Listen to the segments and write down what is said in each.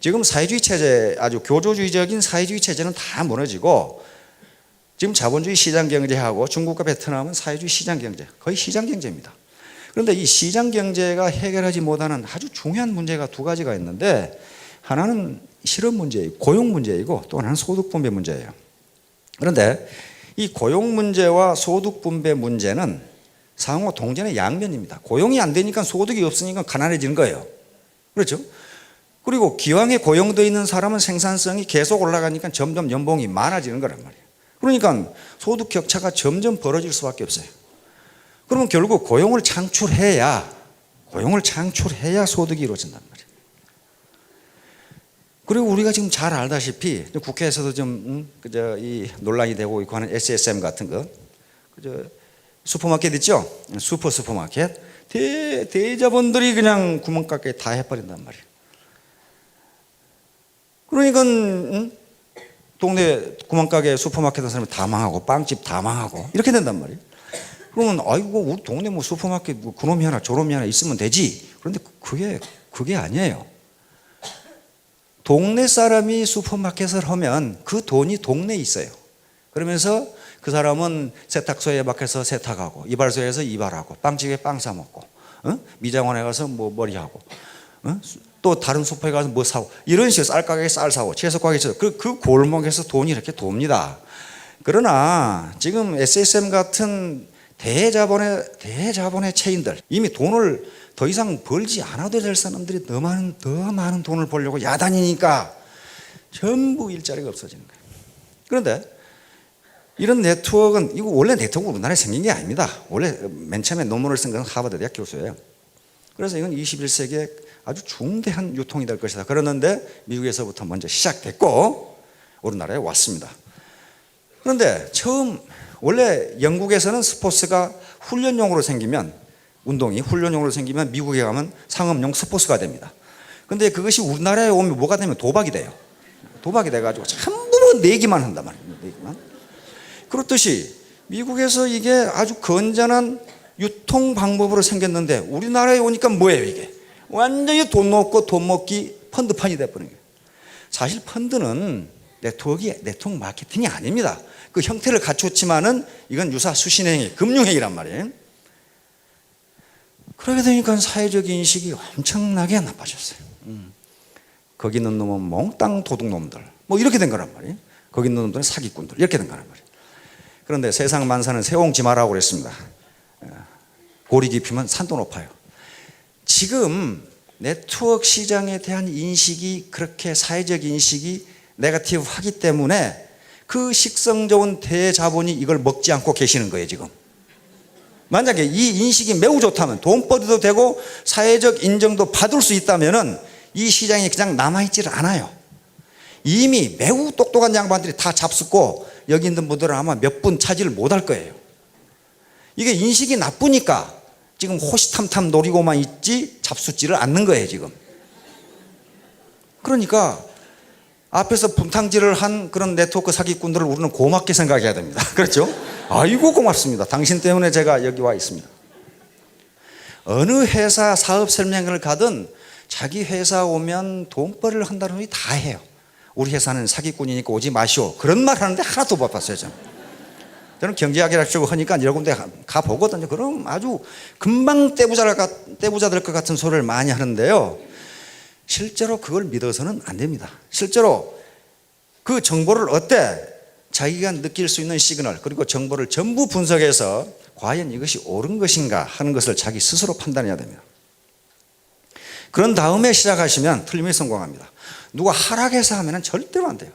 지금 사회주의 체제, 아주 교조주의적인 사회주의 체제는 다 무너지고 지금 자본주의 시장 경제하고 중국과 베트남은 사회주의 시장 경제, 거의 시장 경제입니다. 그런데 이 시장 경제가 해결하지 못하는 아주 중요한 문제가 두 가지가 있는데, 하나는 실업 문제이고 고용 문제이고 또 하나는 소득 분배 문제예요. 그런데 이 고용 문제와 소득 분배 문제는 상호 동전의 양면입니다. 고용이 안 되니까 소득이 없으니까 가난해지는 거예요. 그렇죠? 그리고 기왕에 고용되어 있는 사람은 생산성이 계속 올라가니까 점점 연봉이 많아지는 거란 말이에요. 그러니까 소득 격차가 점점 벌어질 수밖에 없어요. 그러면 결국 고용을 창출해야 소득이 이루어진단 말이에요. 그리고 우리가 지금 잘 알다시피 국회에서도 좀 이 논란이 되고 있고 하는 SSM 같은 거, 슈퍼마켓 있죠? 슈퍼마켓. 대자본들이 그냥 구멍가게 다 해버린단 말이에요. 그러니까 동네 구멍가게 슈퍼마켓 하는 사람이 다 망하고 빵집 다 망하고 이렇게 된단 말이에요. 그러면 아이고 우리 동네 뭐 슈퍼마켓 뭐 그놈이 하나 저놈이 하나 있으면 되지. 그런데 그게 아니에요. 동네 사람이 슈퍼마켓을 하면 그 돈이 동네에 있어요. 그러면서 그 사람은 세탁소에 밖에서 세탁하고 이발소에서 이발하고 빵집에 빵 사 먹고 미장원에 가서 뭐 머리하고 또 다른 슈퍼에 가서 뭐 사고 이런 식으로 쌀가게에 쌀 사고 채소 가게에서 그 골목에서 돈이 이렇게 돕니다. 그러나 지금 SSM 같은 대자본의 체인들, 이미 돈을 더 이상 벌지 않아도 될 사람들이 더 많은 돈을 벌려고 야단이니까 전부 일자리가 없어지는 거예요. 그런데 이런 네트워크는, 이거 원래 네트워크 우리나라에 생긴 게 아닙니다. 원래 맨 처음에 논문을 쓴 건 하버드 대학 교수예요. 그래서 이건 21세기에 아주 중대한 유통이 될 것이다. 그러는데 미국에서부터 먼저 시작됐고 우리나라에 왔습니다. 그런데 원래 영국에서는 스포츠가 훈련용으로 생기면, 운동이 훈련용으로 생기면 미국에 가면 상업용 스포츠가 됩니다. 그런데 그것이 우리나라에 오면 뭐가 되면 도박이 돼요. 도박이 돼가지고 전부 내기만 한단 말이에요. 내기만. 그렇듯이 미국에서 이게 아주 건전한 유통 방법으로 생겼는데 우리나라에 오니까 뭐예요 이게? 완전히 돈 놓고 돈 먹기 펀드판이 돼버린 거예요. 사실 펀드는 네트워크 마케팅이 아닙니다. 그 형태를 갖췄지만은 이건 유사 수신행위, 금융행위란 말이에요. 그러게 되니까 사회적 인식이 엄청나게 나빠졌어요. 거기 있는 놈은 몽땅 도둑놈들, 뭐 이렇게 된 거란 말이에요. 거기 있는 놈들은 사기꾼들, 이렇게 된 거란 말이에요. 그런데 세상 만사는 새옹지마라고 그랬습니다. 고리 깊이면 산도 높아요. 지금 네트워크 시장에 대한 인식이, 그렇게 사회적 인식이 네거티브하기 때문에 그 식성 좋은 대자본이 이걸 먹지 않고 계시는 거예요 지금. 만약에 이 인식이 매우 좋다면, 돈벌이도 되고 사회적 인정도 받을 수 있다면 이 시장이 그냥 남아있지를 않아요. 이미 매우 똑똑한 양반들이 다 잡숫고 여기 있는 분들은 아마 몇 분 차지를 못할 거예요. 이게 인식이 나쁘니까 지금 호시탐탐 노리고만 있지 잡숫지를 않는 거예요 지금. 그러니까 앞에서 분탕질을 한 그런 네트워크 사기꾼들을 우리는 고맙게 생각해야 됩니다. 그렇죠? 아이고 고맙습니다. 당신 때문에 제가 여기 와 있습니다. 어느 회사 사업 설명회를 가든 자기 회사 오면 돈벌이를 한다는 분이 다 해요. 우리 회사는 사기꾼이니까 오지 마시오. 그런 말 하는데 하나도 못 봤어요 저는 경제학이라고 쓰고 하니까 여러 군데 가보거든요. 그럼 아주 금방 떼부자 될 것 같은 소리를 많이 하는데요, 실제로 그걸 믿어서는 안 됩니다. 실제로 그 정보를 자기가 느낄 수 있는 시그널, 그리고 정보를 전부 분석해서 과연 이것이 옳은 것인가 하는 것을 자기 스스로 판단해야 됩니다. 그런 다음에 시작하시면 틀림없이 성공합니다. 누가 하락해서 하면 절대로 안 돼요.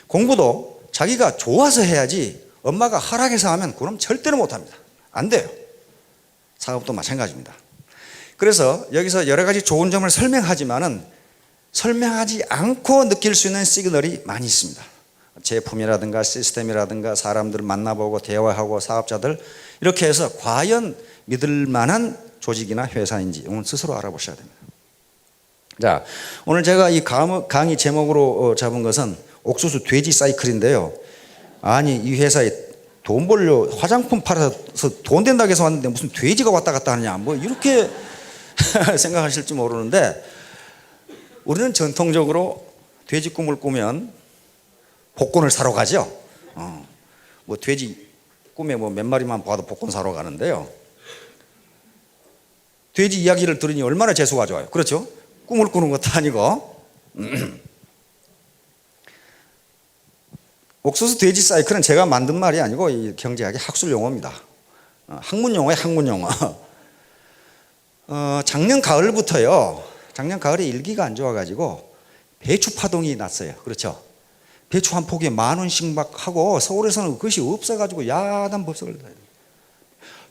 공부도 자기가 좋아서 해야지, 엄마가 하락해서 하면 그럼 절대로 못합니다. 안 돼요. 사업도 마찬가지입니다. 그래서 여기서 여러 가지 좋은 점을 설명하지만은 설명하지 않고 느낄 수 있는 시그널이 많이 있습니다. 제품이라든가 시스템이라든가 사람들을 만나보고 대화하고 사업자들, 이렇게 해서 과연 믿을 만한 조직이나 회사인지 이건 스스로 알아보셔야 됩니다. 자, 오늘 제가 이 강의 제목으로 잡은 것은 옥수수 돼지 사이클인데요. 아니 이 회사에 돈 벌려 화장품 팔아서 돈 된다고 해서 왔는데 무슨 돼지가 왔다 갔다 하느냐, 뭐 이렇게 생각하실지 모르는데, 우리는 전통적으로 돼지 꿈을 꾸면 복권을 사러 가죠. 뭐 돼지 꿈에 뭐 몇 마리만 봐도 복권 사러 가는데요. 돼지 이야기를 들으니 얼마나 재수가 좋아요. 그렇죠? 꿈을 꾸는 것도 아니고. 옥수수 돼지 사이클은 제가 만든 말이 아니고 이 경제학의 학술 용어입니다. 학문 용어예요, 학문 용어. 작년 가을부터요. 작년 가을에 일기가 안 좋아가지고 배추 파동이 났어요. 그렇죠? 배추 한 포기에 10,000원씩 막 하고 서울에서는 그것이 없어가지고 야단 법석을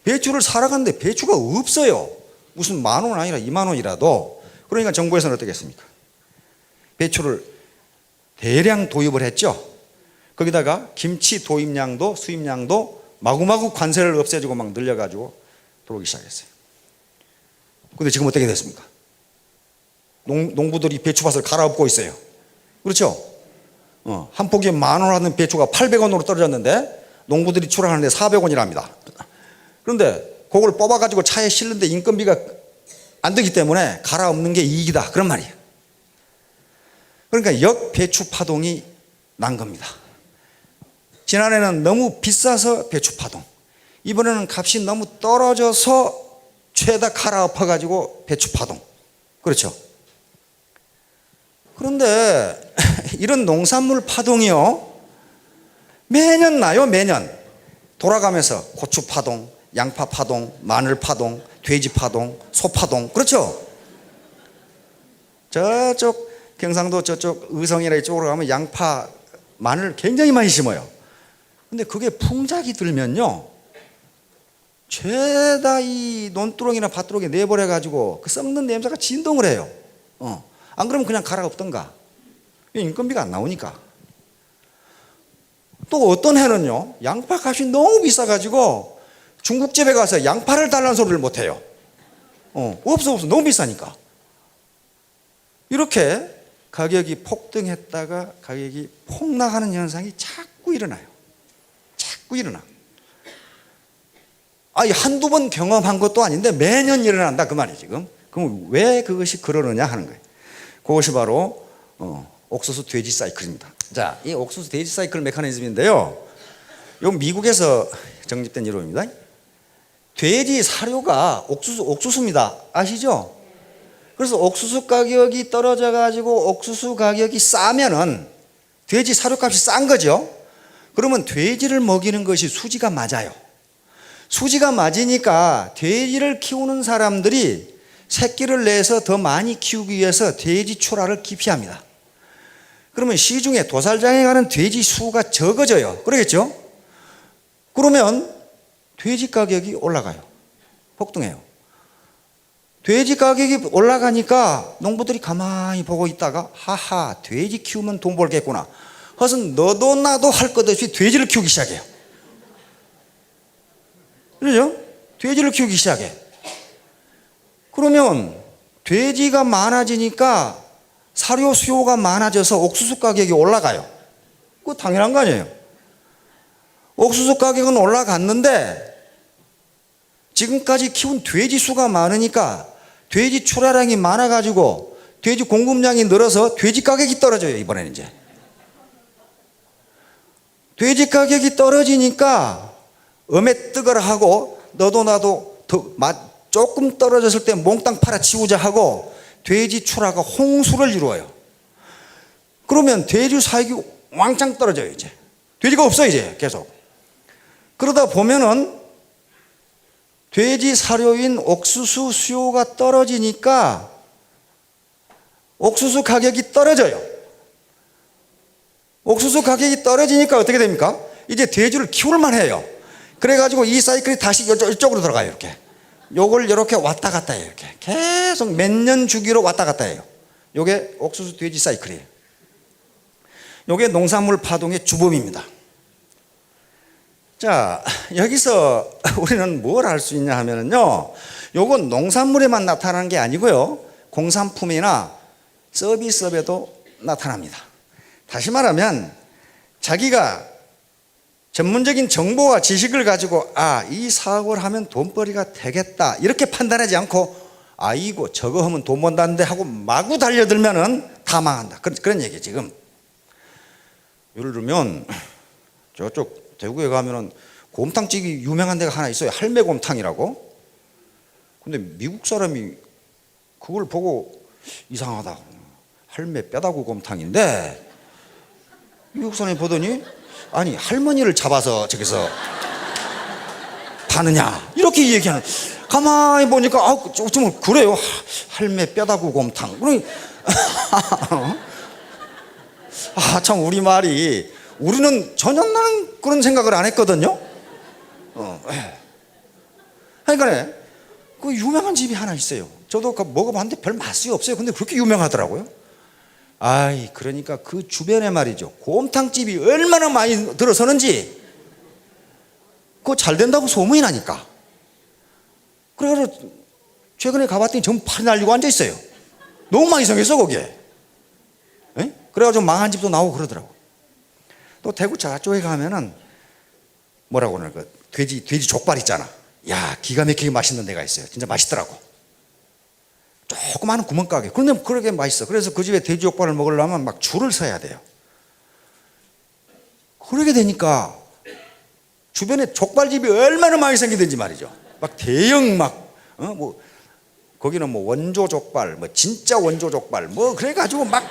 배추를 사러 갔는데 배추가 없어요. 무슨 10,000원 아니라 20,000원이라도. 그러니까 정부에서는 어떻게 했습니까? 배추를 대량 도입을 했죠. 거기다가 김치 도입량도 수입량도 마구마구 관세를 없애주고 막 늘려가지고 들어오기 시작했어요. 근데 지금 어떻게 됐습니까? 농부들이 배추밭을 갈아엎고 있어요. 그렇죠? 한 포기에 10,000원 하는 배추가 800원으로 떨어졌는데 농부들이 출하하는데 400원이랍니다. 그런데 그걸 뽑아가지고 차에 실는데 인건비가 안 되기 때문에 갈아엎는 게 이익이다. 그런 말이에요. 그러니까 역배추 파동이 난 겁니다. 지난해는 너무 비싸서 배추 파동, 이번에는 값이 너무 떨어져서 죄다 갈아엎어가지고 배추 파동. 그렇죠? 그런데 이런 농산물 파동이요 매년 나요. 매년 돌아가면서 고추 파동, 양파 파동, 마늘 파동, 돼지 파동, 소 파동. 그렇죠? 저쪽 경상도 저쪽 의성이나 이쪽으로 가면 양파, 마늘 굉장히 많이 심어요. 근데 그게 풍작이 들면요 죄다 이 논두렁이나 밭두렁에 내버려 가지고 그 썩는 냄새가 진동을 해요. 안 그러면 그냥 갈아엎던가. 인건비가 안 나오니까. 또 어떤 해는요 양파 값이 너무 비싸 가지고 중국집에 가서 양파를 달라는 소리를 못 해요. 없어 너무 비싸니까. 이렇게 가격이 폭등했다가 가격이 폭락하는 현상이 자꾸 일어나요. 자꾸 일어나. 한두 번 경험한 것도 아닌데 매년 일어난다 그 말이에요 지금. 그럼 왜 그것이 그러느냐 하는 거예요. 그것이 바로 옥수수 돼지 사이클입니다. 자, 이 옥수수 돼지 사이클 메커니즘인데요, 이 미국에서 정립된 이론입니다. 돼지 사료가 옥수수입니다. 아시죠? 그래서 옥수수 가격이 떨어져 가지고 옥수수 가격이 싸면은 돼지 사료값이 싼 거죠. 그러면 돼지를 먹이는 것이 수지가 맞아요. 수지가 맞으니까 돼지를 키우는 사람들이 새끼를 내서 더 많이 키우기 위해서 돼지 출하를 기피합니다. 그러면 시중에 도살장에 가는 돼지 수가 적어져요. 그러겠죠? 그러면 돼지 가격이 올라가요. 폭등해요. 돼지 가격이 올라가니까 농부들이 가만히 보고 있다가 하하 돼지 키우면 돈 벌겠구나. 그래서 너도 나도 할 것 없이 돼지를 키우기 시작해요. 그렇죠? 돼지를 키우기 시작해. 그러면 돼지가 많아지니까 사료 수요가 많아져서 옥수수 가격이 올라가요. 그거 당연한 거 아니에요. 옥수수 가격은 올라갔는데 지금까지 키운 돼지 수가 많으니까 돼지 출하량이 많아가지고 돼지 공급량이 늘어서 돼지 가격이 떨어져요. 이번에는 이제 돼지 가격이 떨어지니까 어메뜨거라 하고 너도 나도 조금 떨어졌을 때 몽땅 팔아치우자 하고 돼지 출하가 홍수를 이루어요. 그러면 돼지 사육이 왕창 떨어져요. 이제 돼지가 없어 이제 계속. 그러다 보면은 돼지 사료인 옥수수 수요가 떨어지니까 옥수수 가격이 떨어져요. 옥수수 가격이 떨어지니까 어떻게 됩니까? 이제 돼지를 키울만 해요. 그래가지고 이 사이클이 다시 이쪽으로 들어가요. 이렇게 요걸 이렇게 왔다 갔다 해요. 이렇게 계속 몇 년 주기로 왔다 갔다 해요. 요게 옥수수 돼지 사이클이에요. 요게 농산물 파동의 주범입니다. 자, 여기서 우리는 뭘 알 수 있냐 하면요, 요건 농산물에만 나타나는 게 아니고요, 공산품이나 서비스업에도 나타납니다. 다시 말하면 자기가 전문적인 정보와 지식을 가지고 이 사업을 하면 돈벌이가 되겠다 이렇게 판단하지 않고 아이고 저거 하면 돈 번다는데 하고 마구 달려들면은 다 망한다. 그런 얘기예요 지금. 예를 들면 저쪽 대구에 가면은 곰탕집이 유명한 데가 하나 있어요. 할매곰탕이라고. 근데 미국 사람이 그걸 보고 이상하다. 할매 뼈다구 곰탕인데 미국 사람이 보더니 아니 할머니를 잡아서 저기서 파느냐 이렇게 얘기하는. 가만히 보니까 좀 그래요. 할매 뼈다구 곰탕. 그러니 참 우리말이 우리는 전혀 나는 그런 생각을 안 했거든요. 그러니까 그 유명한 집이 하나 있어요. 저도 먹어봤는데 별 맛이 없어요. 근데 그렇게 유명하더라고요. 그러니까 그 주변에 말이죠. 곰탕집이 얼마나 많이 들어서는지 그거 잘 된다고 소문이 나니까. 그래서 최근에 가봤더니 전부 팔이 날리고 앉아 있어요. 너무 많이 생겼어 거기에. 그래가지고 망한 집도 나오고 그러더라고. 또 대구 저쪽에 가면은 뭐라고 하나 그 돼지 족발 있잖아. 야 기가 막히게 맛있는 데가 있어요. 진짜 맛있더라고. 조그마한 구멍가게. 그런데 그렇게 맛있어. 그래서 그 집에 돼지 족발을 먹으려면 막 줄을 서야 돼요. 그러게 되니까 주변에 족발집이 얼마나 많이 생기든지 말이죠. 막 대형 뭐 거기는 뭐 원조 족발, 뭐 진짜 원조 족발, 뭐 그래가지고 막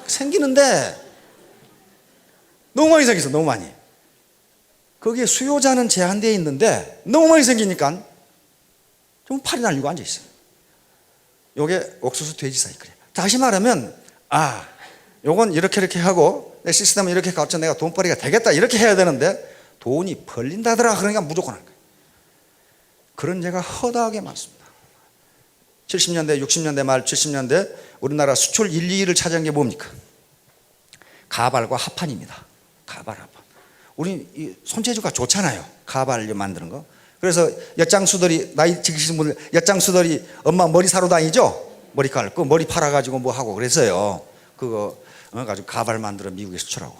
생기는데 너무 많이 생겼어. 너무 많이. 거기에 수요자는 제한되어 있는데 너무 많이 생기니까 좀 팔이 날리고 앉아 있어요. 요게 옥수수 돼지 사이 그래. 다시 말하면 요건 이렇게 하고 내 시스템을 이렇게 갖춰 내가 돈벌이가 되겠다 이렇게 해야 되는데 돈이 벌린다더라. 그러니까 무조건 한 거예요. 그런 죄가 허다하게 많습니다. 70년대 60년대 말 70년대 우리나라 수출 1, 2위를 차지한 게 뭡니까? 가발과 합판입니다. 가발, 합판. 우리 이 손재주가 좋잖아요. 가발을 만드는 거. 그래서 엿장수들이 나이 지키신 분들 엿장수들이 엄마 머리 사러 다니죠. 머리칼 그 머리 팔아가지고 뭐 하고 그랬어요. 그거 가지고 가발 만들어 미국에 수출하고.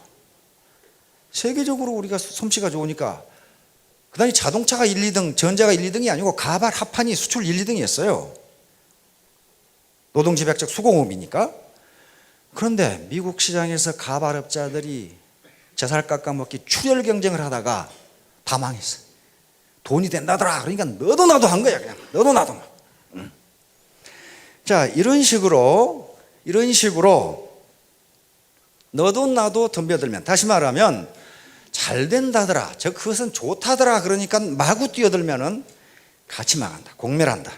세계적으로 우리가 솜씨가 좋으니까 그다음에 자동차가 1, 2등, 전자가 1, 2등이 아니고 가발 합판이 수출 1, 2등이었어요. 노동집약적 수공업이니까. 그런데 미국 시장에서 가발업자들이 젖살 깎아먹기 출혈 경쟁을 하다가 다 망했어요. 돈이 된다더라. 그러니까 너도 나도 한 거야. 그냥 너도 나도. 자, 이런 식으로 너도 나도 덤벼들면, 다시 말하면 잘 된다더라, 저 그것은 좋다더라, 그러니까 마구 뛰어들면은 같이 망한다, 공멸한다.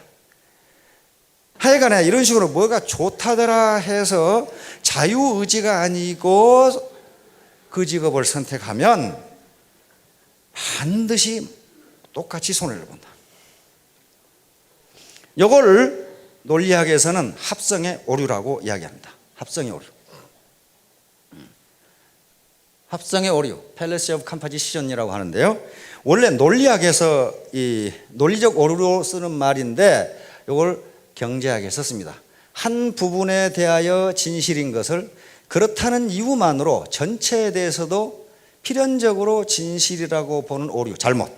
하여간에 이런 식으로 뭐가 좋다더라 해서 자유의지가 아니고 그 직업을 선택하면 반드시 똑같이 손해를 본다. 이걸 논리학에서는 합성의 오류라고 이야기합니다. 합성의 오류. 합성의 오류, fallacy of composition이라고 하는데요. 원래 논리학에서 이 논리적 오류로 쓰는 말인데 이걸 경제학에 썼습니다. 한 부분에 대하여 진실인 것을 그렇다는 이유만으로 전체에 대해서도 필연적으로 진실이라고 보는 오류, 잘못.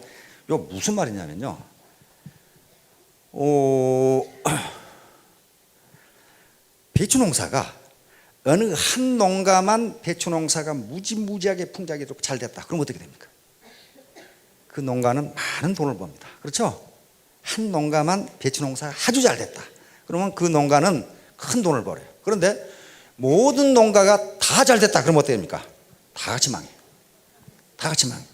이거 무슨 말이냐면요. 배추 농사가 어느 한 농가만 배추 농사가 무지무지하게 풍작이 잘 됐다. 그럼 어떻게 됩니까? 그 농가는 많은 돈을 법니다. 그렇죠? 한 농가만 배추 농사가 아주 잘 됐다. 그러면 그 농가는 큰 돈을 벌어요. 그런데 모든 농가가 다 잘 됐다. 그럼 어떻게 됩니까? 다 같이 망해요. 다 같이 망해요.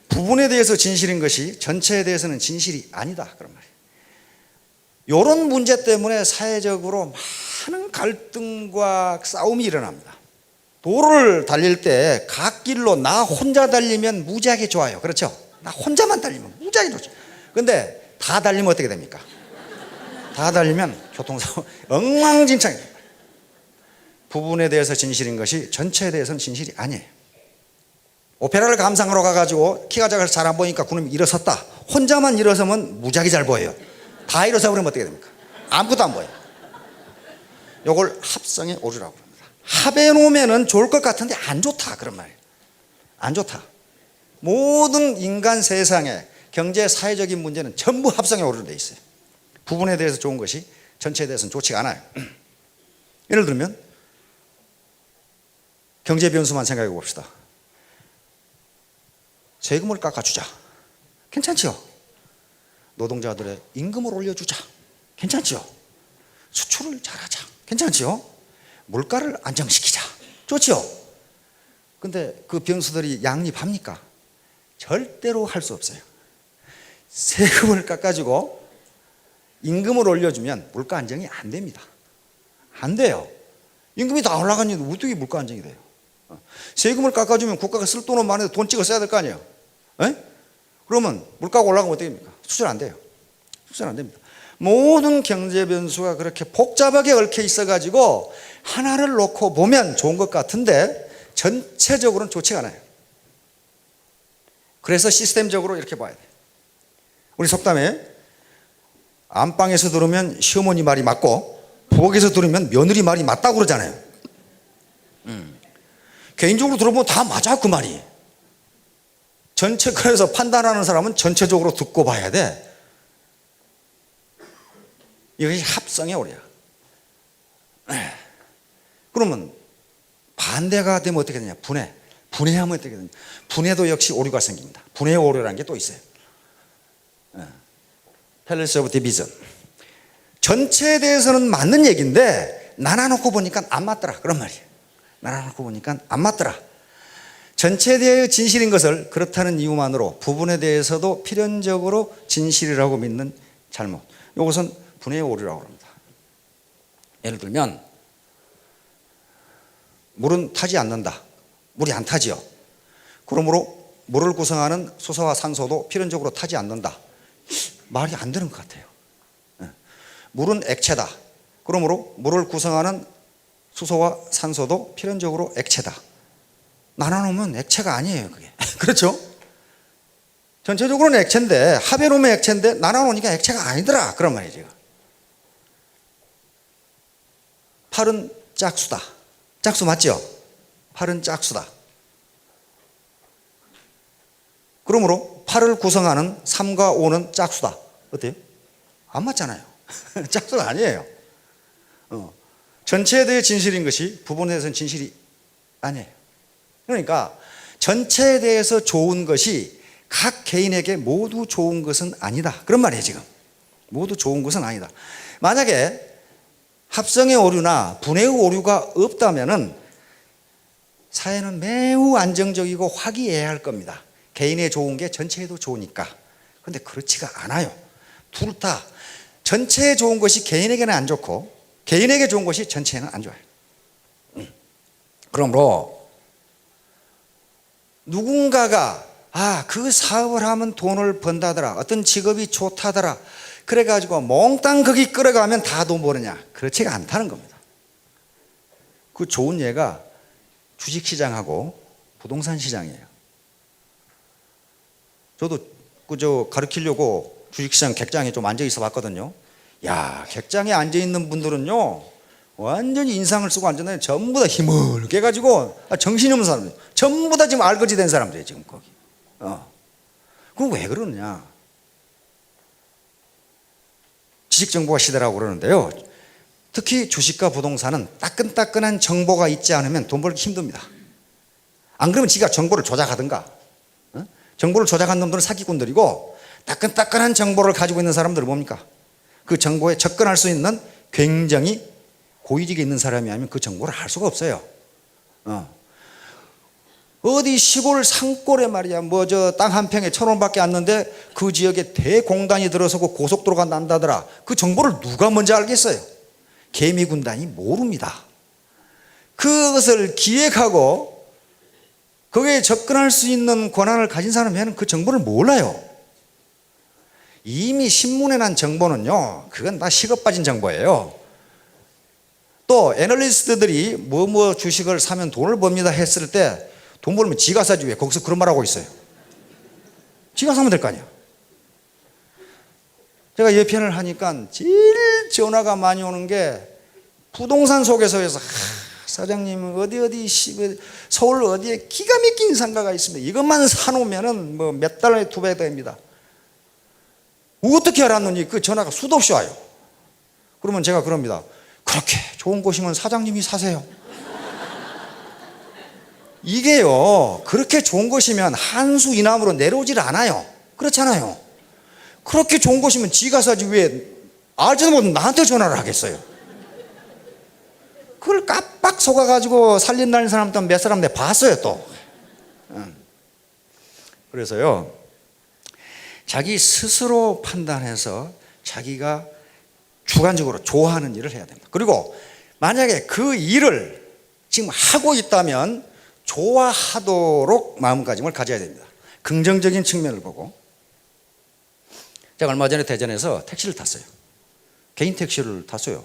부분에 대해서 진실인 것이 전체에 대해서는 진실이 아니다. 그런 말이에요. 이런 문제 때문에 사회적으로 많은 갈등과 싸움이 일어납니다. 도로를 달릴 때 갓길로 나 혼자 달리면 무지하게 좋아요. 그렇죠? 나 혼자만 달리면 무지하게 좋죠. 그런데 다 달리면 어떻게 됩니까? 다 달리면 교통사고 엉망진창이에요. 부분에 대해서 진실인 것이 전체에 대해서는 진실이 아니에요. 오페라를 감상하러 가가지고 키가 작아서 잘 안 보이니까 그놈이 일어섰다. 혼자만 일어서면 무지하게 잘 보여요. 다 일어서 버리면 어떻게 됩니까? 아무것도 안 보여요. 이걸 합성의 오류라고 합니다. 합해 놓으면 좋을 것 같은데 안 좋다, 그런 말이에요. 안 좋다. 모든 인간 세상에 경제 사회적인 문제는 전부 합성의 오류로 돼 있어요. 부분에 대해서 좋은 것이 전체에 대해서는 좋지가 않아요. 예를 들면 경제 변수만 생각해 봅시다. 세금을 깎아주자. 괜찮죠? 노동자들의 임금을 올려주자. 괜찮죠? 수출을 잘하자. 괜찮죠? 물가를 안정시키자. 좋죠? 근데 그 변수들이 양립합니까? 절대로 할 수 없어요. 세금을 깎아주고 임금을 올려주면 물가 안정이 안 됩니다. 안 돼요. 임금이 다 올라가는데 어떻게 물가 안정이 돼요? 세금을 깎아주면 국가가 쓸 돈은 많은데 돈 찍어 써야 될 거 아니에요? 에? 그러면 물가가 올라가면 어떻게 됩니까? 수출 안 돼요. 수출 안 됩니다. 모든 경제 변수가 그렇게 복잡하게 얽혀 있어가지고 하나를 놓고 보면 좋은 것 같은데 전체적으로는 좋지가 않아요. 그래서 시스템적으로 이렇게 봐야 돼요. 우리 속담에 안방에서 들으면 시어머니 말이 맞고 부엌에서 들으면 며느리 말이 맞다고 그러잖아요. 개인적으로 들어보면 다 맞아, 그 말이. 전체, 그래서 판단하는 사람은 전체적으로 듣고 봐야 돼. 이것이 합성의 오류야. 그러면 반대가 되면 어떻게 되냐? 분해. 분해하면 어떻게 되냐? 분해도 역시 오류가 생깁니다. 분해의 오류라는 게 또 있어요. 펠리스 오브 디비전. 전체에 대해서는 맞는 얘기인데 나눠놓고 보니까 안 맞더라, 그런 말이에요. 나눠놓고 보니까 안 맞더라. 전체에 대해 진실인 것을 그렇다는 이유만으로 부분에 대해서도 필연적으로 진실이라고 믿는 잘못. 이것은 분해의 오류라고 합니다. 예를 들면 물은 타지 않는다. 물이 안 타지요. 그러므로 물을 구성하는 수소와 산소도 필연적으로 타지 않는다. 말이 안 되는 것 같아요. 물은 액체다. 그러므로 물을 구성하는 수소와 산소도 필연적으로 액체다. 나눠놓으면 액체가 아니에요, 그게. 그렇죠? 전체적으로는 액체인데, 합해놓으면 액체인데, 나눠놓으니까 액체가 아니더라, 그런 말이죠. 팔은 짝수다. 짝수 맞죠? 팔은 짝수다. 그러므로 팔을 구성하는 3과 5는 짝수다. 어때요? 안 맞잖아요. 짝수가 아니에요. 전체에 대해 진실인 것이 부분에 대해서는 진실이 아니에요. 그러니까 전체에 대해서 좋은 것이 각 개인에게 모두 좋은 것은 아니다, 그런 말이에요. 지금 모두 좋은 것은 아니다. 만약에 합성의 오류나 분해의 오류가 없다면은 사회는 매우 안정적이고 화기애애할 겁니다. 개인에 좋은 게 전체에도 좋으니까. 그런데 그렇지가 않아요. 둘 다 전체에 좋은 것이 개인에게는 안 좋고 개인에게 좋은 것이 전체에는 안 좋아요. 그러므로 누군가가 그 사업을 하면 돈을 번다더라, 어떤 직업이 좋다더라, 그래가지고 몽땅 거기 끌어가면 다 돈 버느냐? 그렇지가 않다는 겁니다. 그 좋은 예가 주식시장하고 부동산 시장이에요. 저도 그저 가르치려고 주식시장 객장에 좀 앉아 있어 봤거든요. 야, 객장에 앉아 있는 분들은요, 완전히 인상을 쓰고 앉았는데 전부 다 힘을 깨가지고 정신이 없는 사람들, 전부 다 지금 알거지 된 사람들이에요, 지금 거기. 그럼 왜 그러느냐? 지식정보화 시대라고 그러는데요. 특히 주식과 부동산은 따끈따끈한 정보가 있지 않으면 돈 벌기 힘듭니다. 안 그러면 지가 정보를 조작하든가. 정보를 조작한 놈들은 사기꾼들이고, 따끈따끈한 정보를 가지고 있는 사람들은 뭡니까? 그 정보에 접근할 수 있는 굉장히 고위직에 있는 사람이 아니면 그 정보를 알 수가 없어요. 어디 시골 산골에 말이야, 땅 한 평에 1,000원밖에 안 는데 그 지역에 대공단이 들어서고 고속도로가 난다더라. 그 정보를 누가 먼저 알겠어요? 개미군단이 모릅니다. 그것을 기획하고 거기에 접근할 수 있는 권한을 가진 사람이 그 정보를 몰라요. 이미 신문에 난 정보는요, 그건 다 식어 빠진 정보예요. 또 애널리스트들이 뭐 주식을 사면 돈을 법니다 했을 때 돈 벌면 지가 사지 왜 거기서 그런 말 하고 있어요? 지가 사면 될 거 아니야. 제가 예편을 하니까 제일 전화가 많이 오는 게 부동산 소개서에서 사장님 어디 서울 어디에 기가 막힌 상가가 있습니다. 이것만 사놓으면은 몇 달에 2배 됩니다. 어떻게 알았느니 그 전화가 수도 없이 와요. 그러면 제가 그럽니다. 그렇게 좋은 곳이면 사장님이 사세요. 이게요, 그렇게 좋은 곳이면 한 수 이남으로 내려오질 않아요. 그렇잖아요. 그렇게 좋은 곳이면 지가 사지 왜 알지도 못한 나한테 전화를 하겠어요. 그걸 깜빡 속아가지고 살린다는 사람도 몇 사람 내가 봤어요 또. 그래서요, 자기 스스로 판단해서 자기가 주관적으로 좋아하는 일을 해야 됩니다. 그리고 만약에 그 일을 지금 하고 있다면 좋아하도록 마음가짐을 가져야 됩니다. 긍정적인 측면을 보고. 제가 얼마 전에 대전에서 택시를 탔어요. 개인 택시를 탔어요.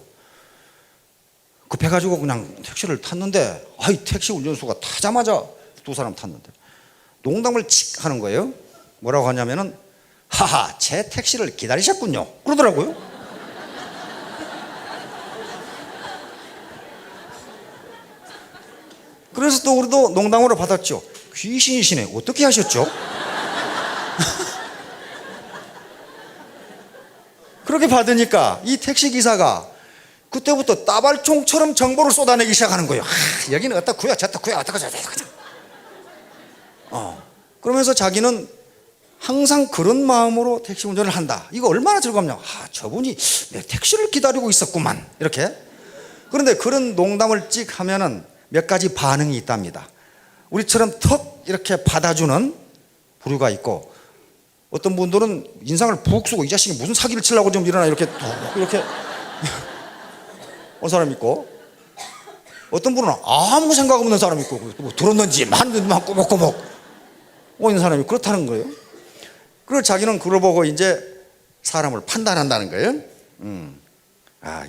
급해가지고 그냥 택시를 탔는데, 택시 운전수가 타자마자 두 사람 탔는데 농담을 칙 하는 거예요. 뭐라고 하냐면은, 하하, 제 택시를 기다리셨군요, 그러더라고요. 그래서 또 우리도 농담으로 받았죠. 귀신이시네, 어떻게 하셨죠? 그렇게 받으니까 이 택시기사가 그때부터 따발총처럼 정보를 쏟아내기 시작하는 거예요. 여기는 어떻고요, 저떻고요, 어떻고 저떻고. 그러면서 자기는 항상 그런 마음으로 택시 운전을 한다. 이거 얼마나 즐겁냐. 저분이 내 택시를 기다리고 있었구만, 이렇게. 그런데 그런 농담을 찍 하면은 몇 가지 반응이 있답니다. 우리처럼 턱 이렇게 받아주는 부류가 있고, 어떤 분들은 인상을 푹 쓰고 이 자식이 무슨 사기를 치려고 좀 일어나, 이렇게 온 사람 있고, 어떤 분은 아무 생각 없는 사람 있고, 뭐 들었는지 만 꼬목꼬목 오는 사람이 그렇다는 거예요. 그리고 자기는 그걸 보고 이제 사람을 판단한다는 거예요.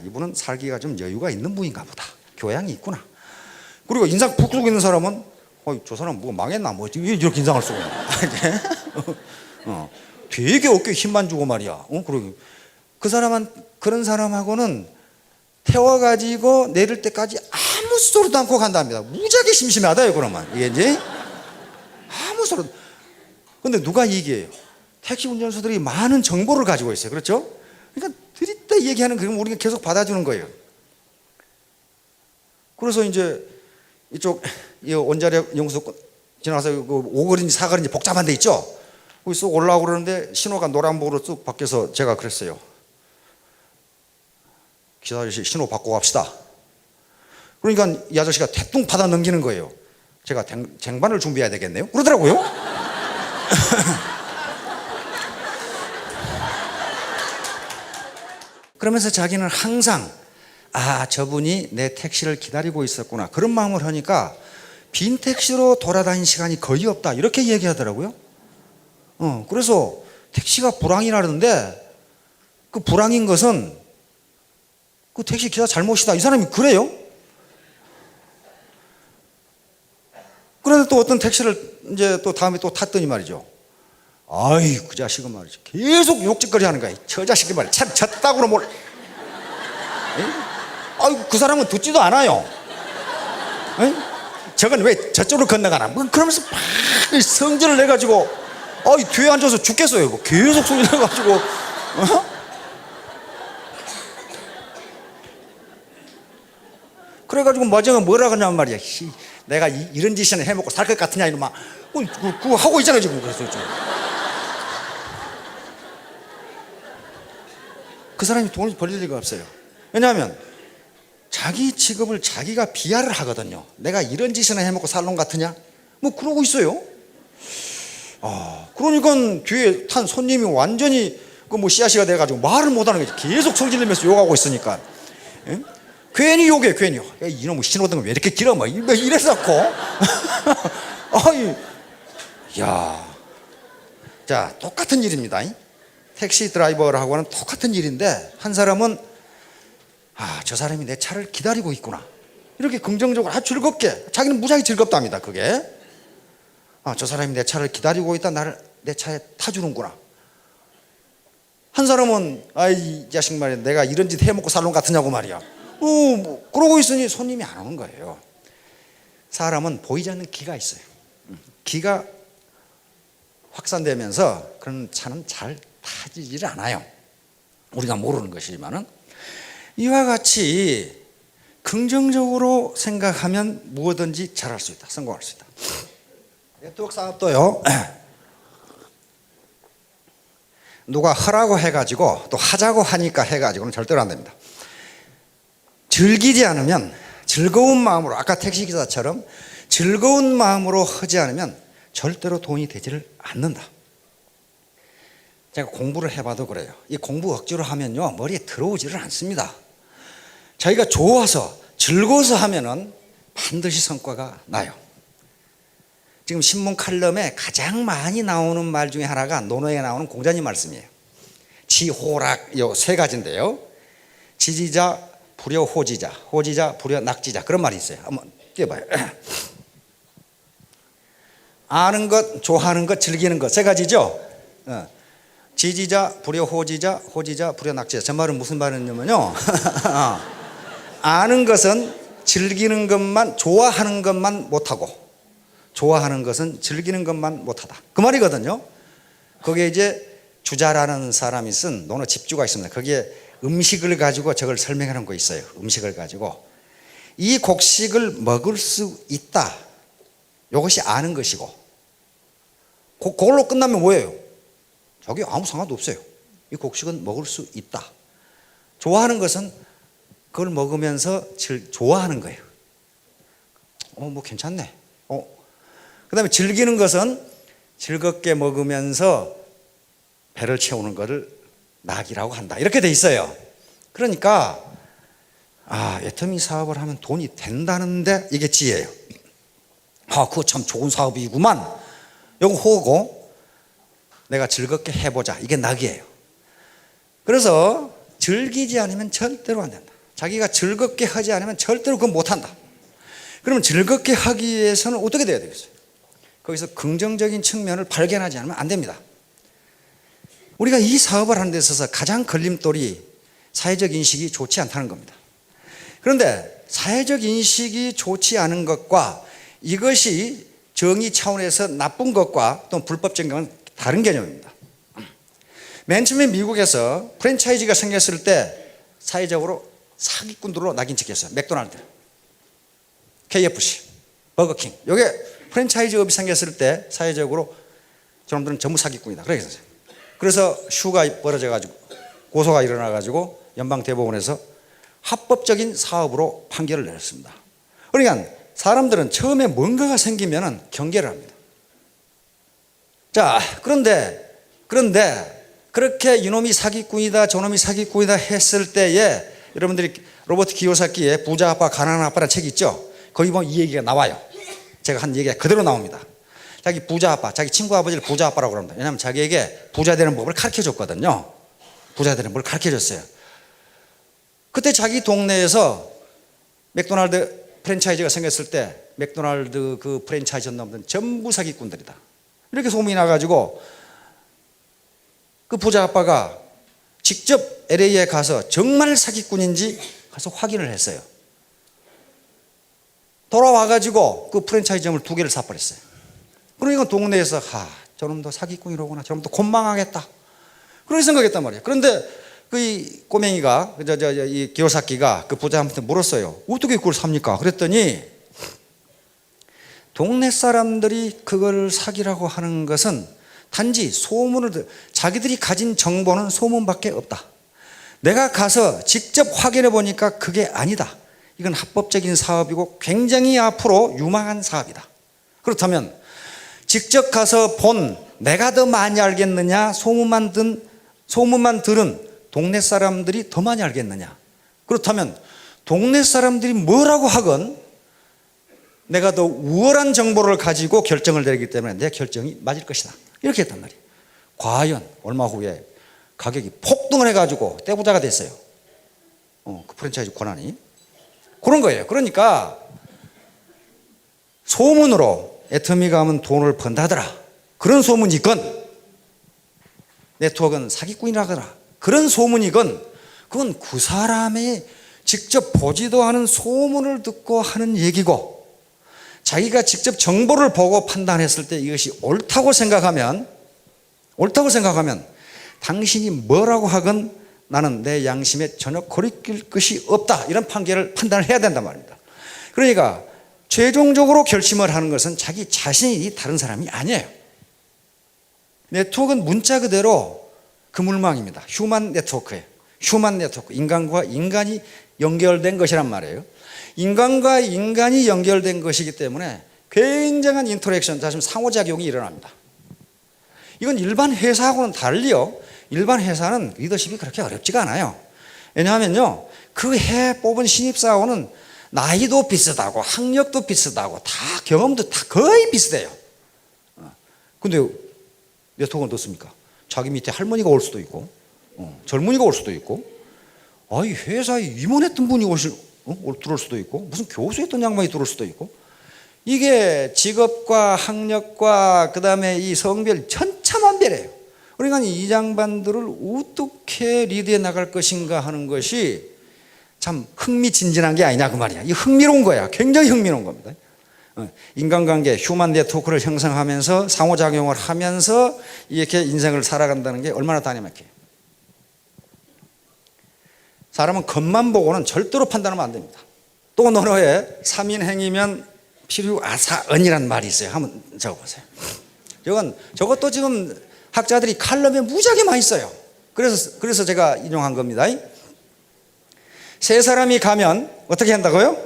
이분은 살기가 좀 여유가 있는 분인가 보다, 교양이 있구나. 그리고 인상 푹 쓰고 있는 사람은 저 사람 뭐 망했나, 뭐 왜 이렇게 인상을 쓰고 있나. 되게 어깨에 힘만 주고 말이야. 그리고 그런 사람하고는 태워가지고 내릴 때까지 아무 소리도 않고 간답니다. 무지하게 심심하다요. 그러면 이게 이제 아무 소리도. 근데 누가 얘기해요? 택시 운전수들이 많은 정보를 가지고 있어요. 그렇죠? 그러니까 들이다 얘기하는 그럼 우리가 계속 받아주는 거예요. 그래서 이제 이쪽 원자력 연구소 지나가서 그 오거리인지 사거리인지 복잡한 데 있죠? 거기 쑥 올라오고 그러는데 신호가 노란불으로 쑥 바뀌어서 제가 그랬어요. 기사 아저씨, 신호 바꾸고 갑시다. 그러니까 이 아저씨가 대뚱 받아 넘기는 거예요. 제가 쟁반을 준비해야 되겠네요, 그러더라고요. 그러면서 자기는 항상 저분이 내 택시를 기다리고 있었구나, 그런 마음을 하니까 빈 택시로 돌아다닌 시간이 거의 없다, 이렇게 얘기하더라고요. 그래서 택시가 불황이라는데, 그 불황인 것은 그 택시 기사 잘못이다, 이 사람이 그래요. 그런데 또 어떤 택시를 이제 또 다음에 또 탔더니 말이죠. 그 자식은 말이죠, 계속 욕짓거리 하는 거야. 저 자식이 말이야, 참 졌다고는 뭘. 그 사람은 듣지도 않아요. 저건 왜 저쪽으로 건너가나, 뭐 그러면서 막 성질을 내가지고 뒤에 앉아서 죽겠어요. 뭐 계속 소리 내가지고. 그래가지고 마지막에 뭐라 그러냐면 말이야, 내가 이런 짓이나 해먹고 살 것 같으냐, 이놈아. 그거 하고 있잖아 지금. 그래서 그 사람이 돈을 벌릴 리가 없어요. 왜냐하면 자기 직업을 자기가 비하를 하거든요. 내가 이런 짓이나 해먹고 살 놈 같으냐, 뭐 그러고 있어요. 그러니까 뒤에 탄 손님이 완전히 뭐 씨앗이가 돼가지고 말을 못하는 거지. 계속 성질내면서 욕하고 있으니까. 괜히 욕해, 괜히. 이놈의 신호등은 왜 이렇게 길어, 뭐 이래서 갖고. 자, 똑같은 일입니다. 택시 드라이버하고는 똑같은 일인데, 한 사람은 저 사람이 내 차를 기다리고 있구나, 이렇게 긍정적으로 즐겁게, 자기는 무지하게 즐겁답니다. 그게 저 사람이 내 차를 기다리고 있다, 나를 내 차에 타주는구나. 한 사람은 이 자식 말이야, 내가 이런 짓 해먹고 살 놈 같으냐고 말이야. 뭐 그러고 있으니 손님이 안 오는 거예요. 사람은 보이지 않는 기가 있어요. 기가 확산되면서 그런 차는 잘 타지질 않아요. 우리가 모르는 것이지만은, 이와 같이 긍정적으로 생각하면 무엇든지 잘할 수 있다. 성공할 수 있다. 네트워크 사업도요, 누가 하라고 해가지고 또 하자고 하니까 해가지고는 절대로 안 됩니다. 즐기지 않으면, 즐거운 마음으로, 아까 택시기사처럼 즐거운 마음으로 하지 않으면 절대로 돈이 되지를 않는다. 제가 공부를 해봐도 그래요. 이 공부 억지로 하면요, 머리에 들어오지를 않습니다. 자기가 좋아서 즐거워서 하면은 반드시 성과가 나요. 지금 신문 칼럼에 가장 많이 나오는 말 중에 하나가 논어에 나오는 공자님 말씀이에요. 지호락, 요 세 가지인데요. 지지자, 불여호지자, 호지자, 불여낙지자, 그런 말이 있어요. 한번 띄워봐요. 아는 것, 좋아하는 것, 즐기는 것, 세 가지죠. 지지자, 불여호지자, 호지자, 불여낙지자. 저 말은 무슨 말이냐면요, 아는 것은 즐기는 것만, 좋아하는 것만 못하고, 좋아하는 것은 즐기는 것만 못하다, 그 말이거든요. 거기에 이제 주자라는 사람이 쓴 논어 집주가 있습니다. 거기에 음식을 가지고 저걸 설명하는 거 있어요. 음식을 가지고 이 곡식을 먹을 수 있다, 이것이 아는 것이고, 그걸로 끝나면 뭐예요? 저게 아무 상관도 없어요. 이 곡식은 먹을 수 있다. 좋아하는 것은 그걸 먹으면서 좋아하는 거예요. 뭐 괜찮네. 그 다음에 즐기는 것은 즐겁게 먹으면서 배를 채우는 것을 낙이라고 한다, 이렇게 돼 있어요. 그러니까 애터미 사업을 하면 돈이 된다는데 이게 지혜예요. 그거 참 좋은 사업이구만, 요거 호고 내가 즐겁게 해보자, 이게 낙이에요. 그래서 즐기지 않으면 절대로 안 된다. 자기가 즐겁게 하지 않으면 절대로 그건 못한다. 그러면 즐겁게 하기 위해서는 어떻게 돼야 되겠어요? 거기서 긍정적인 측면을 발견하지 않으면 안 됩니다. 우리가 이 사업을 하는 데 있어서 가장 걸림돌이 사회적 인식이 좋지 않다는 겁니다. 그런데 사회적 인식이 좋지 않은 것과 이것이 정의 차원에서 나쁜 것과 또 불법적인 건 다른 개념입니다. 맨 처음에 미국에서 프랜차이즈가 생겼을 때 사회적으로 사기꾼들로 낙인 찍혔어요. 맥도날드, KFC, 버거킹. 이게 프랜차이즈업이 생겼을 때 사회적으로 저놈들은 전부 사기꾼이다, 그렇게 했어요. 그래서 슈가 벌어져가지고 고소가 일어나가지고 연방대법원에서 합법적인 사업으로 판결을 내렸습니다. 그러니까 사람들은 처음에 뭔가가 생기면은 경계를 합니다. 자, 그런데 그렇게 이놈이 사기꾼이다, 저놈이 사기꾼이다 했을 때에 여러분들이 로버트 키요사키의 부자 아빠 가난한 아빠라는 책이 있죠. 거기 보면 이 얘기가 나와요. 제가 한 얘기가 그대로 나옵니다. 자기 부자 아빠, 자기 친구 아버지를 부자 아빠라고 그럽니다. 왜냐하면 자기에게 부자 되는 법을 가르쳐 줬거든요. 부자 되는 법을 가르쳐 줬어요. 그때 자기 동네에서 맥도날드 프랜차이즈가 생겼을 때 맥도날드 그 프랜차이즈 놈들은 전부 사기꾼들이다, 이렇게 소문이 나가지고 그 부자 아빠가 직접 LA에 가서 정말 사기꾼인지 가서 확인을 했어요. 돌아와가지고 그 프랜차이즈점을 2개를 사버렸어요. 그러니까 동네에서 저놈도 사기꾼이로구나, 저놈도 곤망하겠다, 그렇게 생각했단 말이에요. 그런데 그 꼬맹이가, 이 기요사키가 그 부자한테 물었어요. 어떻게 그걸 삽니까? 그랬더니 동네 사람들이 그걸 사기라고 하는 것은 단지 소문을, 자기들이 가진 정보는 소문밖에 없다. 내가 가서 직접 확인해 보니까 그게 아니다. 이건 합법적인 사업이고 굉장히 앞으로 유망한 사업이다. 그렇다면 직접 가서 본 내가 더 많이 알겠느냐, 소문만 들은 동네 사람들이 더 많이 알겠느냐? 그렇다면 동네 사람들이 뭐라고 하건 내가 더 우월한 정보를 가지고 결정을 내리기 때문에 내 결정이 맞을 것이다, 이렇게 했단 말이에요. 과연 얼마 후에 가격이 폭등을 해가지고 떼부자가 됐어요. 그 프랜차이즈 권한이. 그런 거예요. 그러니까 소문으로 애터미가 하면 돈을 번다더라, 그런 소문이건 네트워크는 사기꾼이라더라, 그런 소문이건 그건 그 사람이 직접 보지도 않은 소문을 듣고 하는 얘기고, 자기가 직접 정보를 보고 판단했을 때 이것이 옳다고 생각하면 당신이 뭐라고 하건 나는 내 양심에 전혀 거리낄 것이 없다, 이런 판단을 해야 된단 말입니다. 그러니까 최종적으로 결심을 하는 것은 자기 자신이 다른 사람이 아니에요. 네트워크는 문자 그대로 그물망입니다. 휴먼 네트워크예요. 휴먼 네트워크, 인간과 인간이 연결된 것이란 말이에요. 인간과 인간이 연결된 것이기 때문에 굉장한 인터랙션, 다시 상호작용이 일어납니다. 이건 일반 회사하고는 달리요, 일반 회사는 리더십이 그렇게 어렵지가 않아요. 왜냐하면요, 그 해 뽑은 신입사원은 나이도 비슷하고 학력도 비슷하고 다 경험도 다 거의 비슷해요. 근데 네트워크는 어떻습니까? 자기 밑에 할머니가 올 수도 있고, 젊은이가 올 수도 있고, 아이 회사에 임원했던 분이 들어올 수도 있고, 무슨 교수했던 양반이 들어올 수도 있고, 이게 직업과 학력과 그 다음에 이 성별 천차만별이에요. 그러니까 이 양반들을 어떻게 리드해 나갈 것인가 하는 것이 참 흥미진진한 게 아니냐 그 말이야. 이 흥미로운 거야. 굉장히 흥미로운 겁니다. 인간관계, 휴먼 네트워크를 형성하면서 상호작용을 하면서 이렇게 인생을 살아간다는 게 얼마나 다니막해요. 사람은 겉만 보고는 절대로 판단하면 안 됩니다. 또 논어에 3인행이면 필요아사언이란 말이 있어요. 한번 적어보세요. 저것도 지금 학자들이 칼럼에 무지하게 많이 써요. 그래서 제가 인용한 겁니다. 세 사람이 가면 어떻게 한다고요?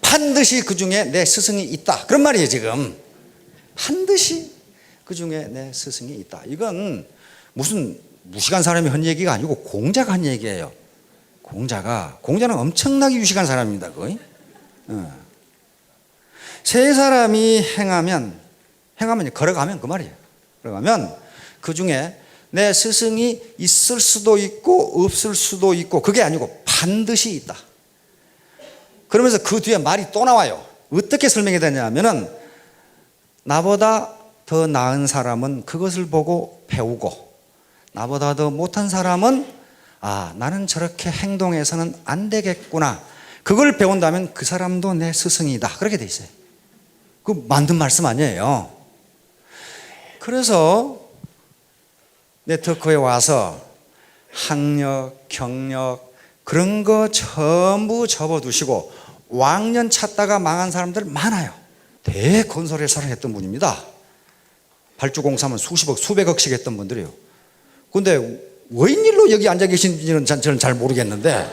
반드시 그 중에 내 스승이 있다, 그런 말이에요. 지금 반드시 그 중에 내 스승이 있다. 이건 무슨 무식한 사람이 한 얘기가 아니고 공자가 한 얘기예요. 공자는 엄청나게 유식한 사람입니다. 거의. 세 사람이 행하면 걸어가면 그 말이에요. 걸어가면 그 중에 내 스승이 있을 수도 있고 없을 수도 있고, 그게 아니고 반드시 있다. 그러면서 그 뒤에 말이 또 나와요. 어떻게 설명이 되냐면은 나보다 더 나은 사람은 그것을 보고 배우고, 나보다 더 못한 사람은 나는 저렇게 행동해서는 안 되겠구나, 그걸 배운다면 그 사람도 내 스승이다, 그렇게 돼 있어요. 그 만든 말씀 아니에요. 그래서 네트워크에 와서 학력, 경력 그런 거 전부 접어두시고 왕년 찾다가 망한 사람들 많아요. 대건설회사를 했던 분입니다. 발주공사면 수십억, 수백억씩 했던 분들이에요. 근데 웬일로 여기 앉아 계신지는 저는 잘 모르겠는데,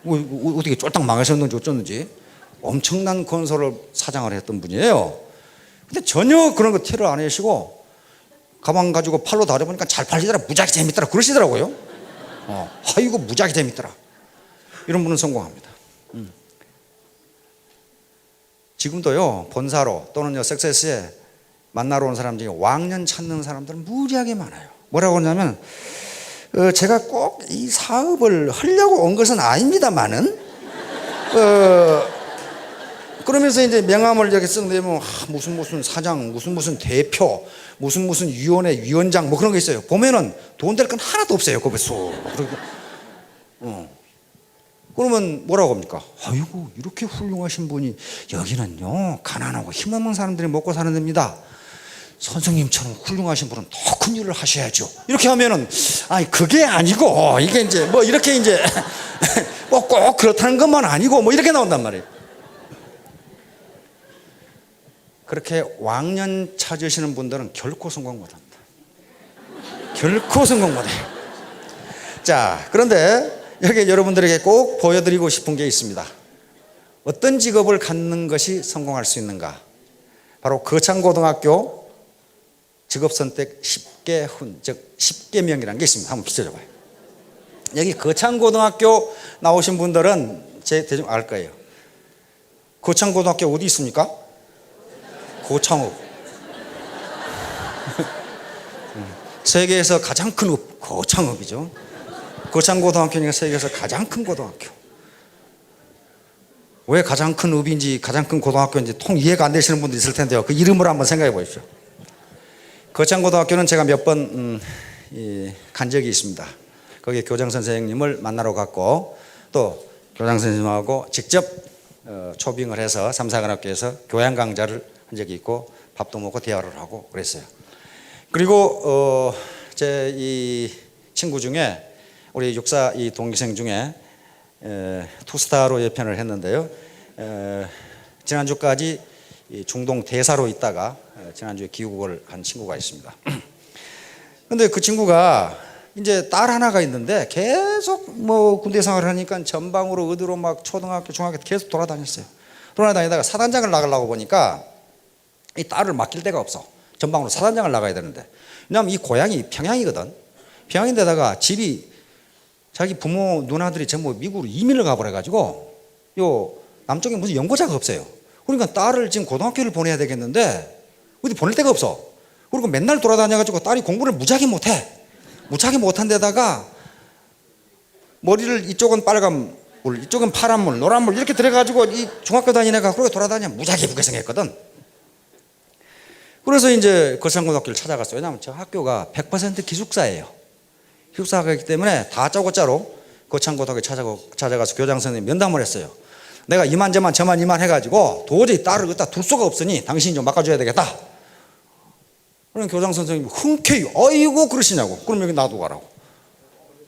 어떻게 쫄딱 망하셨는지 어쩌는지 엄청난 건설을 사장을 했던 분이에요. 근데 전혀 그런 거 티를 안 내시고 가방 가지고 팔로 다려보니까 잘 팔리더라, 무지하게 재밌더라 그러시더라고요. 아이고 무지하게 재밌더라. 이런 분은 성공합니다. 지금도요, 본사로 또는 석세스에 만나러 온 사람 중에 왕년 찾는 사람들은 무지하게 많아요. 뭐라고 하냐면 제가 꼭 이 사업을 하려고 온 것은 아닙니다만은 그러면서 이제 명함을 이렇게 쓱 내면 무슨 사장, 무슨 대표, 무슨 위원회 위원장 뭐 그런 거 있어요. 보면은 돈 될 건 하나도 없어요. 거기서. 그러면 뭐라고 합니까? 아이고 이렇게 훌륭하신 분이, 여기는요 가난하고 힘없는 사람들이 먹고 사는 데입니다. 선생님처럼 훌륭하신 분은 더 큰 일을 하셔야죠. 이렇게 하면은 그게 아니고, 이게 이제 뭐 이렇게 이제 꼭 그렇다는 것만 아니고 뭐 이렇게 나온단 말이에요. 그렇게 왕년 찾으시는 분들은 결코 성공 못합니다. 결코 성공 못해요. 자, 그런데 여기 여러분들에게 꼭 보여드리고 싶은 게 있습니다. 어떤 직업을 갖는 것이 성공할 수 있는가? 바로 거창고등학교 직업선택 10개훈, 즉 10계명이라는 게 있습니다. 한번 비춰줘봐요. 여기 거창고등학교 나오신 분들은 대충 알 거예요. 거창고등학교 어디 있습니까? 고창읍. 세계에서 가장 큰 읍, 고창읍이죠. 거창고등학교니까 세계에서 가장 큰 고등학교. 왜 가장 큰 읍인지 가장 큰 고등학교인지 통 이해가 안 되시는 분도 있을 텐데요. 그 이름을 한번 생각해 보십시오. 거창고등학교는 제가 몇 번 간 적이 있습니다. 거기 교장 선생님을 만나러 갔고, 또 교장 선생님하고 직접 초빙을 해서 삼사관학교에서 교양 강좌를 한 적이 있고, 밥도 먹고 대화를 하고 그랬어요. 그리고 제 이 친구 중에 우리 육사 이 동기생 중에 투스타로 예편을 했는데요. 지난주까지 이 중동 대사로 있다가 지난주에 귀국을 한 친구가 있습니다. 근데 그 친구가 이제 딸 하나가 있는데 계속 뭐 군대 생활을 하니까 전방으로 어디로 막 초등학교, 중학교 계속 돌아다녔어요. 돌아다니다가 사단장을 나가려고 보니까 이 딸을 맡길 데가 없어. 전방으로 사단장을 나가야 되는데. 왜냐하면 이 고향이 평양이거든. 평양인데다가 집이 자기 부모 누나들이 전부 미국으로 이민을 가버려가지고 요 남쪽에 무슨 연고자가 없어요. 그러니까 딸을 지금 고등학교를 보내야 되겠는데 어디 보낼 데가 없어. 그리고 맨날 돌아다녀가지고 딸이 공부를 무지하게 못해. 무지하게 못한 데다가 머리를 이쪽은 빨간 물, 이쪽은 파란 물, 노란 물 이렇게 들어가지고 이 중학교 다니는 애가 그렇게 돌아다니면 무지하게 예쁘게 생겼거든. 그래서 이제 거창고등학교를 찾아갔어요. 왜냐하면 저 학교가 100% 기숙사예요. 기숙사이기 때문에 다짜고짜로 거창고등학교 찾아가서 교장 선생님 면담을 했어요. 내가 이만저만 저만 이만 해가지고 도저히 딸을 갖다 둘 수가 없으니 당신이 좀 맡아줘야 되겠다. 그럼 교장 선생님이 흔쾌히 어이구 그러시냐고. 그럼 여기 놔두고 가라고.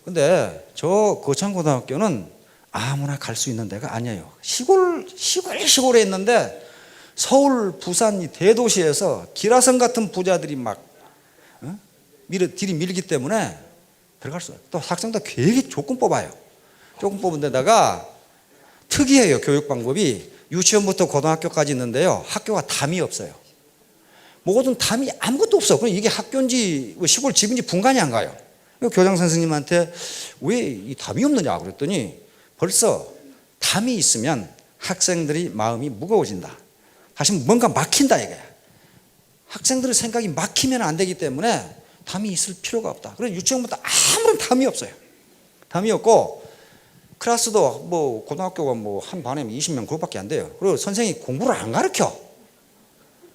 근데 저 거창고등학교는 아무나 갈 수 있는 데가 아니에요. 시골에 있는데 서울, 부산 이 대도시에서 기라성 같은 부자들이 막 들이 밀기 때문에 들어갈 수 없어요. 또 학생도 되게 조건 뽑아요. 조건 뽑은 데다가 특이해요. 교육 방법이 유치원부터 고등학교까지 있는데요. 학교가 담이 없어요. 모든 담이 아무것도 없어. 그럼 이게 학교인지 시골 집인지 분간이 안 가요. 교장 선생님한테 왜 이 담이 없느냐 그랬더니 벌써 담이 있으면 학생들이 마음이 무거워진다. 다시 뭔가 막힌다 이거야. 학생들의 생각이 막히면 안 되기 때문에 담이 있을 필요가 없다. 그래서 유치원부터 아무런 담이 없어요. 담이 없고 클래스도 뭐 고등학교가 뭐 한 반에 20명 그것밖에 안 돼요. 그리고 선생님이 공부를 안 가르쳐.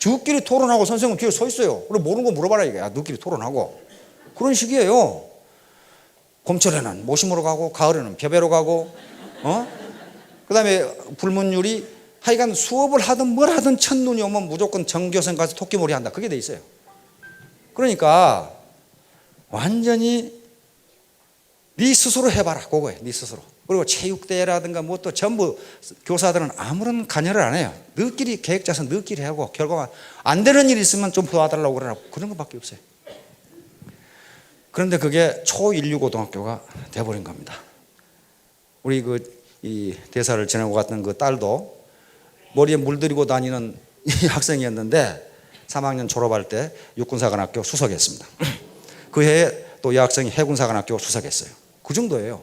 저끼리 토론하고 선생님은 뒤에 서 있어요. 그리고 모르는 거 물어봐라 이거야. 너끼리 토론하고. 그런 식이에요. 봄철에는 모심으로 가고 가을에는 벼베로 가고 그 다음에 불문율이 하여간 수업을 하든 뭘 하든 첫눈이 오면 무조건 정교생 가서 토끼몰이 한다. 그게 돼 있어요. 그러니까 완전히 네 스스로 해봐라. 그거예요. 네 스스로. 그리고 체육대회라든가 뭐 또 전부 교사들은 아무런 관여를 안 해요. 너끼리 계획 짜서 너끼리 하고 결과가 안 되는 일이 있으면 좀 도와달라고 그러라. 그런 것밖에 없어요. 그런데 그게 초인류 고등학교가 돼버린 겁니다. 우리 이 대사를 지나고 갔던 그 딸도 머리에 물들이고 다니는 이 학생이었는데 3학년 졸업할 때 육군사관학교 수석했습니다. 그 해에 또 이 학생이 해군사관학교 수석했어요. 그 정도예요.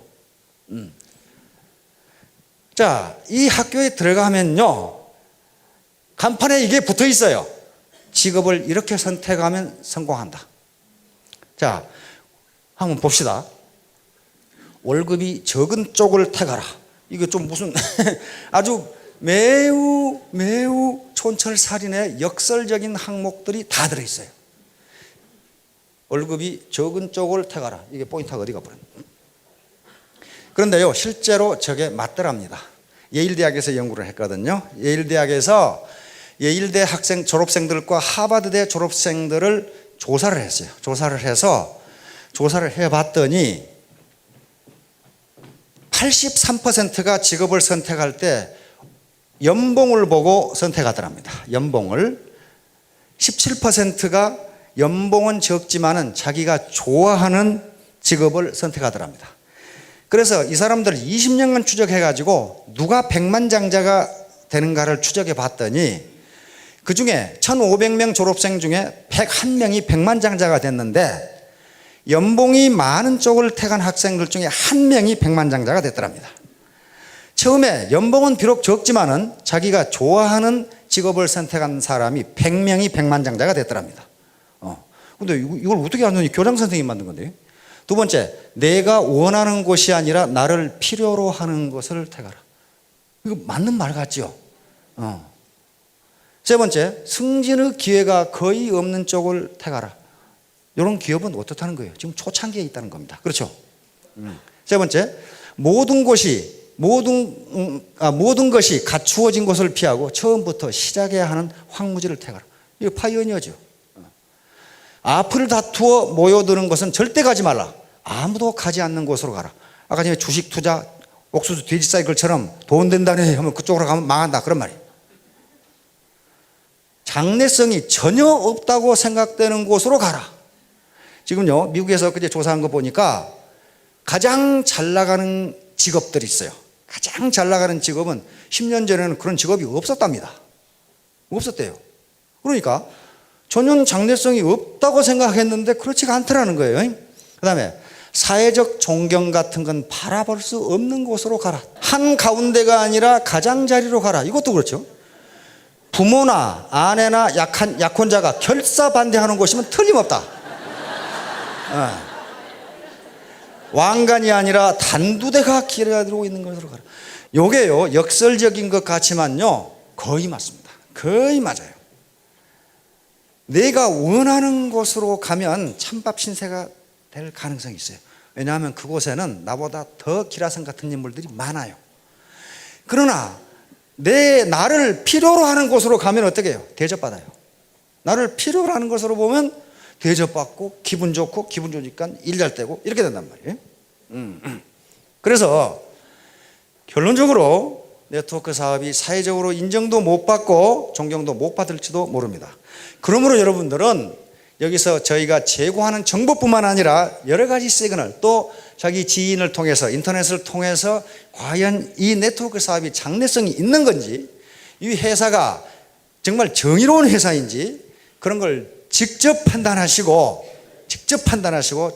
자, 이 학교에 들어가면요 간판에 이게 붙어 있어요. 직업을 이렇게 선택하면 성공한다. 자, 한번 봅시다. 월급이 적은 쪽을 택하라. 이게 좀 무슨 아주 매우 촌철살인의 역설적인 항목들이 다 들어있어요. 월급이 적은 쪽을 택하라. 이게 포인트가 어디가 버렸나. 그런데요 실제로 저게 맞더랍니다. 예일대학에서 연구를 했거든요. 예일대학에서 예일대 학생 졸업생들과 하버드대 졸업생들을 조사를 했어요. 조사를 해봤더니 83%가 직업을 선택할 때 연봉을 보고 선택하더랍니다. 연봉을. 17%가 연봉은 적지만은 자기가 좋아하는 직업을 선택하더랍니다. 그래서 이 사람들 20년간 추적해가지고 누가 백만장자가 되는가를 추적해 봤더니 그 중에 1,500명 졸업생 중에 101명이 백만장자가 됐는데 연봉이 많은 쪽을 택한 학생들 중에 한 명이 백만장자가 됐더랍니다. 처음에 연봉은 비록 적지만은 자기가 좋아하는 직업을 선택한 사람이 100명이 백만장자가 됐더랍니다. 근데 이걸 어떻게 하느니 교장 선생님이 만든 건데. 두 번째, 내가 원하는 것이 아니라 나를 필요로 하는 것을 택하라. 이거 맞는 말 같죠? 세 번째, 승진의 기회가 거의 없는 쪽을 택하라. 이런 기업은 어떻다는 거예요? 지금 초창기에 있다는 겁니다. 그렇죠? 세 번째, 모든 것이 갖추어진 것을 피하고 처음부터 시작해야 하는 황무지를 택하라. 이거 파이오니어죠. 앞을 다투어 모여드는 것은 절대 가지 말라. 아무도 가지 않는 곳으로 가라. 아까 전에 주식 투자, 옥수수 돼지 사이클처럼 돈 된다네 하면 그쪽으로 가면 망한다 그런 말이에요. 장래성이 전혀 없다고 생각되는 곳으로 가라. 지금요 미국에서 그제 조사한 거 보니까 가장 잘 나가는 직업들이 있어요. 가장 잘 나가는 직업은 10년 전에는 그런 직업이 없었답니다. 없었대요. 그러니까 전혀 장래성이 없다고 생각했는데 그렇지가 않더라는 거예요. 그 다음에 사회적 존경 같은 건 바라볼 수 없는 곳으로 가라. 한 가운데가 아니라 가장자리로 가라. 이것도 그렇죠. 부모나 아내나 약혼자가 결사반대하는 곳이면 틀림없다. 왕관이 아니라 단두대가 기다리고 있는 곳으로 가라. 요게요 역설적인 것 같지만요 거의 맞습니다. 거의 맞아요. 내가 원하는 곳으로 가면 찬밥 신세가 될 가능성이 있어요. 왜냐하면 그곳에는 나보다 더 기라성 같은 인물들이 많아요. 그러나 나를 필요로 하는 곳으로 가면 어떻게 해요? 대접받아요. 나를 필요로 하는 곳으로 보면 대접받고 기분 좋고 기분 좋으니까 일 잘 되고 이렇게 된단 말이에요. 그래서 결론적으로 네트워크 사업이 사회적으로 인정도 못 받고 존경도 못 받을지도 모릅니다. 그러므로 여러분들은 여기서 저희가 제공하는 정보뿐만 아니라 여러 가지 시그널 또 자기 지인을 통해서 인터넷을 통해서 과연 이 네트워크 사업이 장래성이 있는 건지 이 회사가 정말 정의로운 회사인지 그런 걸 직접 판단하시고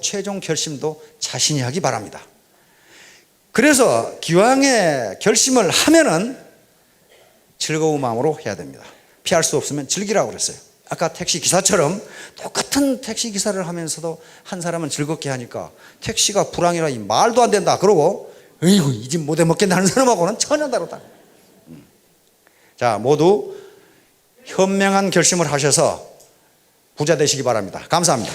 최종 결심도 자신이 하기 바랍니다. 그래서 기왕에 결심을 하면은 즐거운 마음으로 해야 됩니다. 피할 수 없으면 즐기라고 그랬어요. 아까 택시 기사처럼 똑같은 택시 기사를 하면서도 한 사람은 즐겁게 하니까 택시가 불황이라 이 말도 안 된다 그러고 어이구 이 집 못해 먹겠네 하는 사람하고는 전혀 다르다. 자, 모두 현명한 결심을 하셔서 부자 되시기 바랍니다. 감사합니다.